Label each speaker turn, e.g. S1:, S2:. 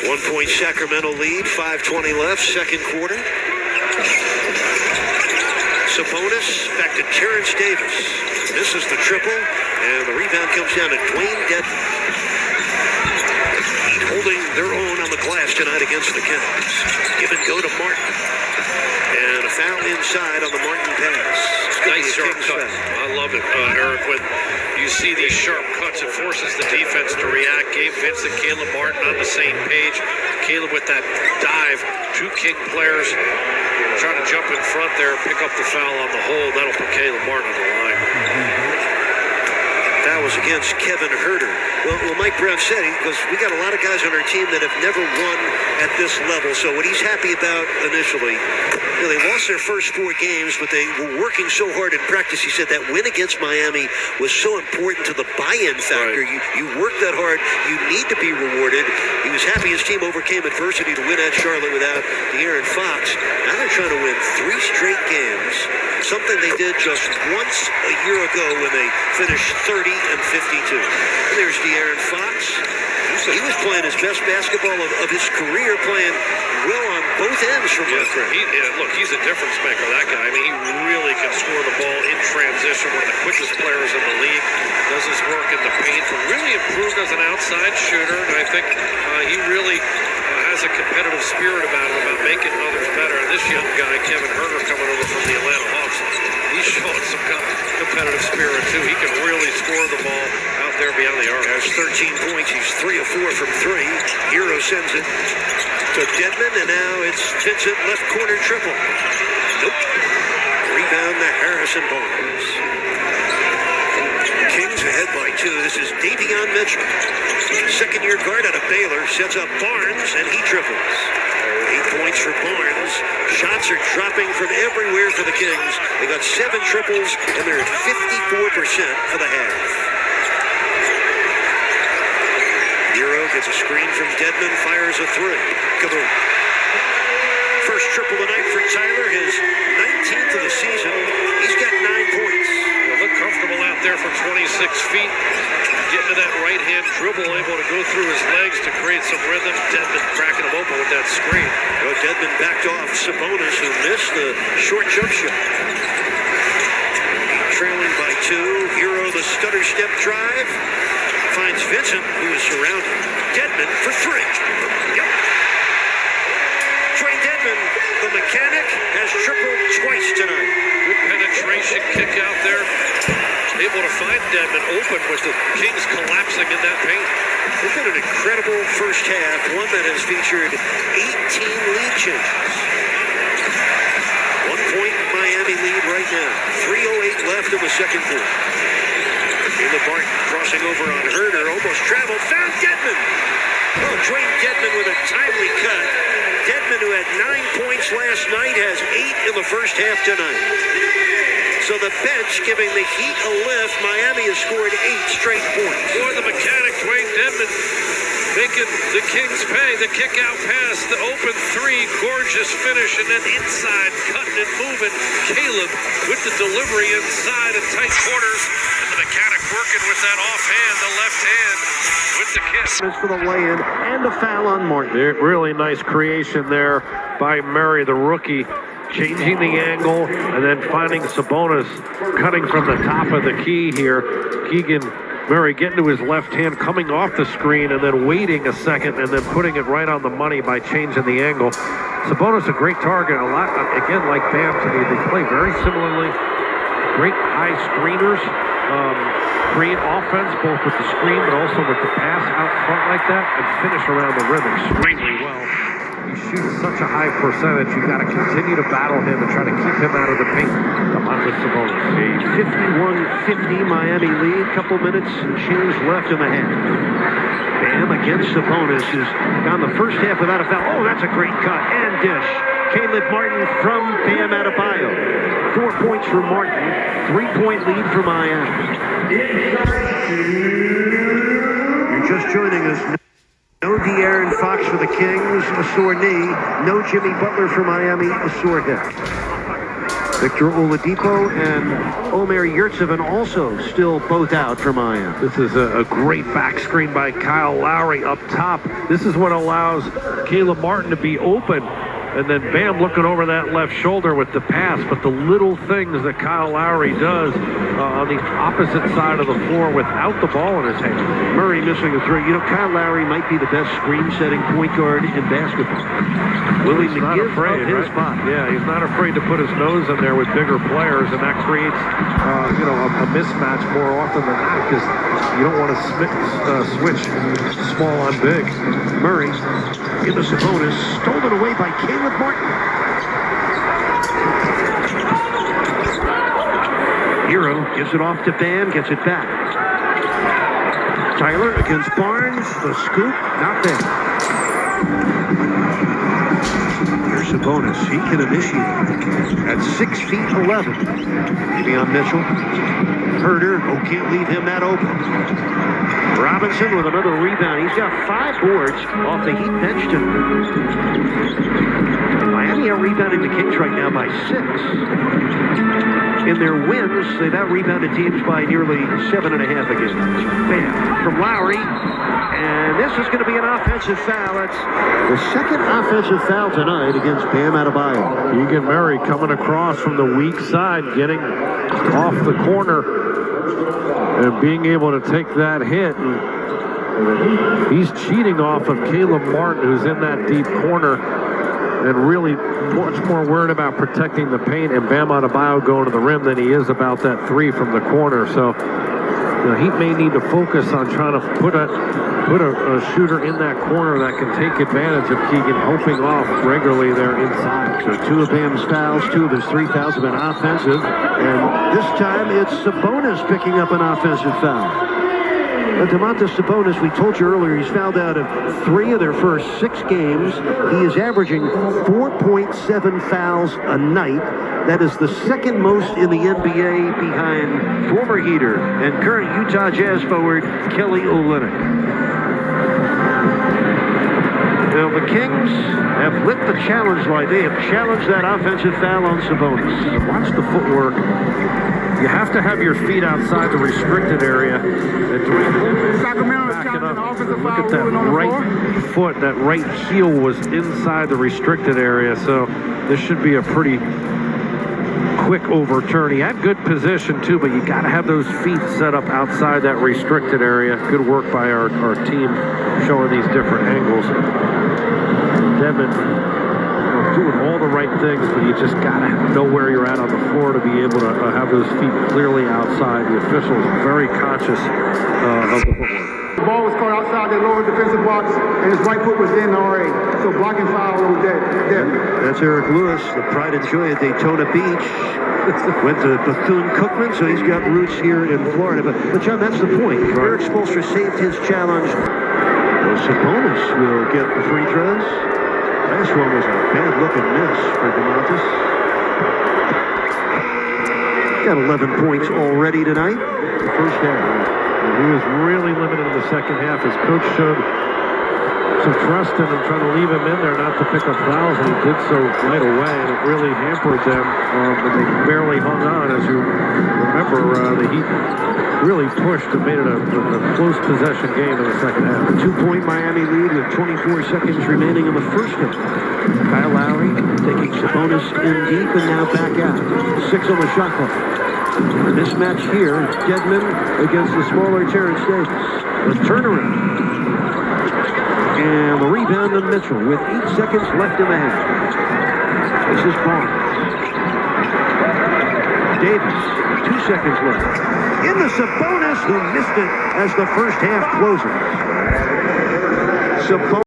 S1: 1-point Sacramento lead, 5:20 left, second quarter. Sabonis back to Terrence Davis. Misses the triple, and the rebound comes down to Dwayne Dedmon. Holding their own on the glass tonight against the Cavs. Give and go to Martin. And a foul inside on the Martin pass.
S2: Nice sharp cut. I love it, Eric. When you see these sharp cuts, it forces the defense to react. Gabe Vincent, Caleb Martin on the same page. Caleb with that dive. Two King players trying to jump in front there, pick up the foul on the hole. That'll put Caleb Martin on the line.
S1: That was against Kevin Huerter. Well, Mike Brown said because we got a lot of guys on our team that have never won at this level. So what he's happy about initially, they lost their first 4 games, but they were working so hard in practice. He said that win against Miami was so important to the buy-in factor.
S2: Right.
S1: You work that hard, you need to be rewarded. He was happy his team overcame adversity to win at Charlotte without De'Aaron Fox. Now they're trying to win 3 straight games. Something they did just once a year ago when they finished 30 and 52. And there's De'Aaron Fox. He was playing his best basketball of his career, playing well on both ends from my friend.
S2: Look, he's a difference maker, that guy. I mean, he really can score the ball in transition. One of the quickest players in the league. Does his work in the paint, but really improved as an outside shooter. And I think he really has a competitive spirit about him, about making others better. And this young guy, Kevin Huerter, coming over from the Atlanta Hawks, he's showing some competitive spirit, too. He can really score the ball out there beyond the arc.
S1: Has 13 points. He's 3 of 4 from 3. Hero sends it to Dedmon, and now it's Vincent left corner triple. Nope. Rebound to Harrison Barnes. Kings ahead by 2. This is Davion Mitchell. Second-year guard out of Baylor. Sets up Barnes, and he triples. 8 points for Barnes. Shots are dropping from everywhere for the Kings. They got 7 triples, and they're at 54% for the half. Hero gets a screen from Dedmon, fires a 3. Kaboom. First triple tonight for Tyler, his 19th of the season. He's got 9 points.
S2: Look comfortable out there from 26 feet. Getting to that right-hand dribble, able to go through his legs to create some rhythm. Dedmon cracking him open with that screen.
S1: Well, Dedmon backed off Sabonis, who missed the short jump shot. Trailing by 2. Hero, the stutter step drive. Finds Vincent, who is surrounded. Dedmon for 3. Yep. Dwayne Dedmon, the mechanic, has tripled twice tonight.
S2: Good penetration kick out there. Able to find Dedmon open with the Kings collapsing in that paint.
S1: It's been an incredible first half, one that has featured 18 lead changes. 1-point Miami lead right now. 3:08 left in the second quarter. Caleb Martin crossing over on Huerter, almost traveled, found Dedmon. Oh, Dwayne Dedmon with a timely cut. Dedmon, who had 9 points last night, has 8 in the first half tonight. So the bench giving the Heat a lift. Miami has scored 8 straight points.
S2: Boy, the mechanic, Dwayne Dedmon, making the Kings pay. The kick-out pass, the open 3, gorgeous finish, and then inside, cutting and moving. Caleb with the delivery inside in tight quarters. And the mechanic working with that offhand, the left hand with the kiss.
S1: For the lay-in and the foul on Martin.
S3: Really nice creation there by Murray, the rookie. Changing the angle and then finding Sabonis cutting from the top of the key here. Keegan Murray getting to his left hand, coming off the screen and then waiting a second and then putting it right on the money by changing the angle. Sabonis a great target, a lot, again, like Bam to me. They play very similarly. Great high screeners. Create offense both with the screen but also with the pass out front like that and finish around the rim extremely well. He shoots such a high percentage, you got to continue to battle him and try to keep him out of the paint. Demontis Sabonis.
S1: A 51-50 Miami lead. Couple minutes and change left in the half. Bam against Sabonis, who's gone the first half without a foul. Oh, that's a great cut and dish. Caleb Martin from Bam Adebayo. 4 points for Martin. 3-point lead for Miami. You're just joining us. No De'Aaron Fox for the Kings, a sore knee. No Jimmy Butler for Miami, a sore hip. Victor Oladipo and Omer Yurtseven also still both out for Miami.
S3: This is a great back screen by Kyle Lowry up top. This is what allows Caleb Martin to be open. And then Bam looking over that left shoulder with the pass. But the little things that Kyle Lowry does on the opposite side of the floor without the ball in his hand.
S1: Murray missing a three. You know, Kyle Lowry might be the best screen-setting point guard in basketball. Willing to give up his spot.
S3: Yeah, he's not afraid to put his nose in there with bigger players, and that creates, a mismatch more often than not because you don't want to switch small on big.
S1: Murray in the Sabonis, stolen away by Caleb Martin. Hero gives it off to Bam, gets it back. Tyler against Barnes, the scoop, not there. Here's Sabonis, he can initiate at 6'11". Maybe on Mitchell. Herder, can't leave him that open. Robinson with another rebound. He's got 5 boards off the Heat bench tonight. Miami are rebounding the Kings right now by 6. In their wins, they've out-rebounded teams by nearly 7.5 a game. Bam from Lowry. And this is going to be an offensive foul. That's the second offensive foul tonight against Bam Adebayo.
S3: Keegan Murray coming across from the weak side, getting off the corner and being able to take that hit. And he's cheating off of Caleb Martin, who's in that deep corner, and really much more worried about protecting the paint and Bam Adebayo going to the rim than he is about that three from the corner. So he may need to focus on trying to put a shooter in that corner that can take advantage of Keegan helping off regularly there inside.
S1: So 2 of Bam's fouls, 2 of his 3 fouls have been offensive. And this time it's Sabonis picking up an offensive foul. Domantas Sabonis, we told you earlier, he's fouled out of 3 of their first 6 games. He is averaging 4.7 fouls a night. That is the second most in the NBA behind former Heater and current Utah Jazz forward Kelly Olynyk. Now, the Kings have lit the challenge light. They have challenged that offensive foul on Sabonis.
S3: Watch the footwork. You have to have your feet outside the restricted area. And look at that right foot, that right heel was inside the restricted area. So this should be a pretty quick overturn. He had good position too, but you got to have those feet set up outside that restricted area. Good work by our team showing these different angles. Devin doing all the right things, but you just got to know where you're at on the floor to be able to have those feet clearly outside. The officials very conscious of the footwork.
S4: The ball was caught outside the lower defensive box, and his right foot was in already. So blocking foul was dead.
S1: That's Eric Lewis, the pride and joy at Daytona Beach. Went to Bethune-Cookman, so he's got roots here in Florida. But John, that's the point. Eric Spoelstra saved his challenge. Sabonis will get the free throws. Last one was a bad-looking miss for Domantas. Got 11 points already tonight. First half.
S3: He was really limited in the second half. His coach showed some trust in him, trying to leave him in there not to pick up fouls, and he did so right away, and it really hampered them. But they barely hung on. As you remember, the Heat really pushed and made it a close possession game in the second half.
S1: A 2-point Miami lead with 24 seconds remaining in the first half. Kyle Lowry taking Sabonis in deep and now back out. 6 on the shot clock. The mismatch here, Dedmon against the smaller Terrence Davis. The turnaround. And the rebound on Mitchell with 8 seconds left in the half. This is Barnes. Davis, 2 seconds left. In the Sabonis, who missed it as the first half closes. Sabonis.